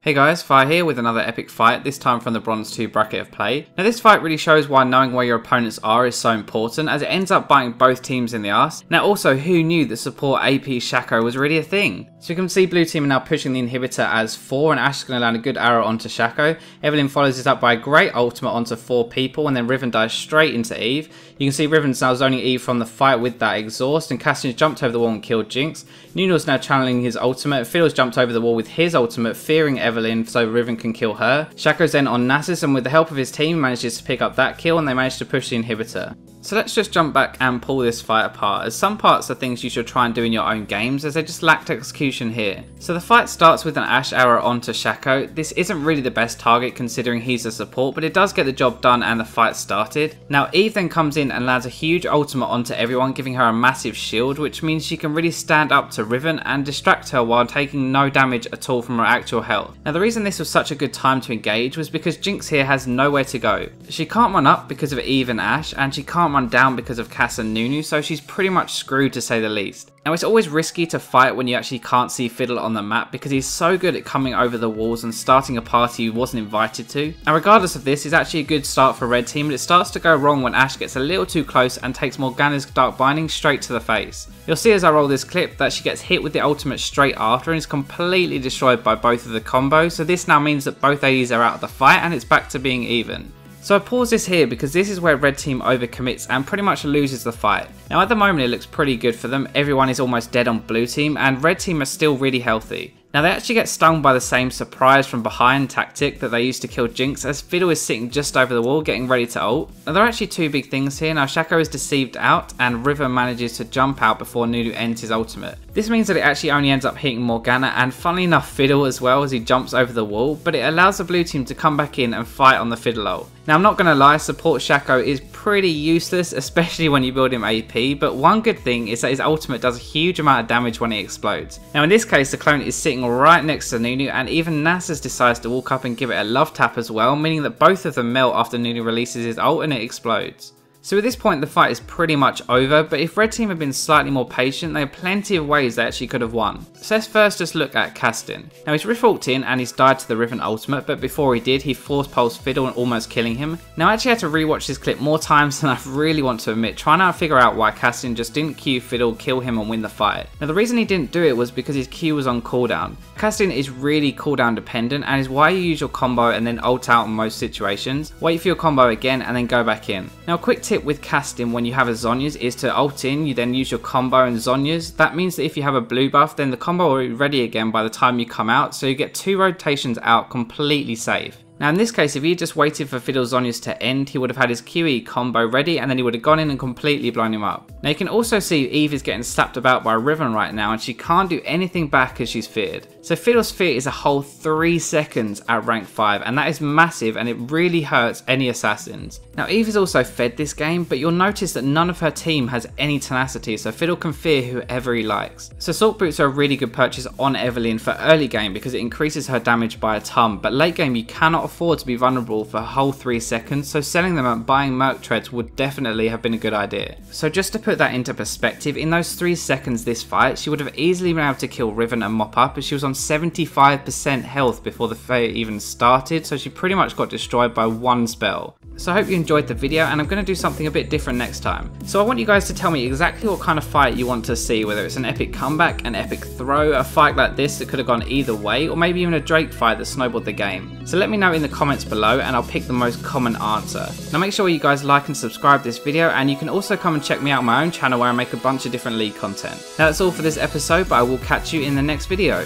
Hey guys, Fire here with another epic fight, this time from the Bronze 2 bracket of play. Now this fight really shows why knowing where your opponents are is so important, as it ends up biting both teams in the arse. Now also, who knew that support AP Shaco was really a thing? So you can see blue team are now pushing the inhibitor as 4 and Ash is going to land a good arrow onto Shaco. Evelynn follows this up by a great ultimate onto 4 people and then Riven dives straight into Eve. You can see Riven's now zoning Eve from the fight with that exhaust, and Cassian's jumped over the wall and killed Jinx. Nuno's now channeling his ultimate. Fiddle's jumped over the wall with his ultimate, fearing Evelynn so Riven can kill her. Shaco's then on Nasus, and with the help of his team manages to pick up that kill, and they manage to push the inhibitor. So let's just jump back and pull this fight apart, as some parts are things you should try and do in your own games, as they just lacked execution here. So the fight starts with an Ashe arrow onto Shaco. This isn't really the best target considering he's a support, but it does get the job done and the fight started. Now Eve then comes in and lands a huge ultimate onto everyone, giving her a massive shield, which means she can really stand up to Riven and distract her while taking no damage at all from her actual health. Now the reason this was such a good time to engage was because Jinx here has nowhere to go. She can't run up because of Eve and Ashe, and she can't run down because of Cass and Nunu, so she's pretty much screwed to say the least. Now it's always risky to fight when you actually can't see Fiddle on the map, because he's so good at coming over the walls and starting a party he wasn't invited to. And regardless of this, it's actually a good start for red team, but it starts to go wrong when Ashe gets a little too close and takes Morgana's Dark Binding straight to the face. You'll see as I roll this clip that she gets hit with the ultimate straight after and is completely destroyed by both of the combos, so this now means that both ADs are out of the fight and it's back to being even. So I pause this here because this is where red team overcommits and pretty much loses the fight. Now at the moment it looks pretty good for them, everyone is almost dead on blue team and red team are still really healthy. Now they actually get stung by the same surprise from behind tactic that they used to kill Jinx, as Fiddle is sitting just over the wall getting ready to ult. Now there are actually two big things here. Now Shaco is deceived out and Riven manages to jump out before Nunu ends his ultimate. This means that it actually only ends up hitting Morgana and funnily enough Fiddle as well as he jumps over the wall, but it allows the blue team to come back in and fight on the Fiddle ult. Now I'm not going to lie, support Shaco is pretty useless, especially when you build him AP, but one good thing is that his ultimate does a huge amount of damage when it explodes. Now in this case the clone is sitting right next to Nunu, and even Nasus decides to walk up and give it a love tap as well, meaning that both of them melt after Nunu releases his ult and it explodes. So at this point the fight is pretty much over, but if red team had been slightly more patient, there are plenty of ways they actually could have won. So let's first just look at Castin. Now he's rift walked in and he's died to the Riven ultimate, but before he did he force pulsed Fiddle and almost killing him. Now I actually had to rewatch this clip more times than I really want to admit, trying to figure out why Castin just didn't Q Fiddle, kill him and win the fight. Now the reason he didn't do it was because his Q was on cooldown. Castin is really cooldown dependent and is why you use your combo and then ult out in most situations. Wait for your combo again and then go back in. Now a quick tip with Castin when you have a Zhonya's is to ult in, you then use your combo and Zhonya's. That means that if you have a blue buff then the combo will be ready again by the time you come out, so you get 2 rotations out completely safe. Now in this case, if he just waited for Fiddle Zhonya's to end, he would have had his QE combo ready and then he would have gone in and completely blown him up. Now you can also see Eve is getting slapped about by Riven right now and she can't do anything back as she's feared. So Fiddle's fear is a whole 3 seconds at rank 5 and that is massive and it really hurts any assassins. Now Eve is also fed this game, but you'll notice that none of her team has any tenacity, so Fiddle can fear whoever he likes. So Salt Boots are a really good purchase on Evelynn for early game because it increases her damage by a ton, but late game you cannot afford to be vulnerable for a whole 3 seconds, so selling them and buying Merc Treads would definitely have been a good idea. So just to put that into perspective, in those 3 seconds this fight, she would have easily been able to kill Riven and mop up as she was on 75% health before the fight even started, so she pretty much got destroyed by 1 spell. So I hope you enjoyed the video and I'm going to do something a bit different next time. So I want you guys to tell me exactly what kind of fight you want to see, whether it's an epic comeback, an epic throw, a fight like this that could have gone either way, or maybe even a Drake fight that snowballed the game. So let me know in the comments below and I'll pick the most common answer. Now make sure you guys like and subscribe this video, and you can also come and check me out on my own channel where I make a bunch of different League content. Now that's all for this episode, but I will catch you in the next video.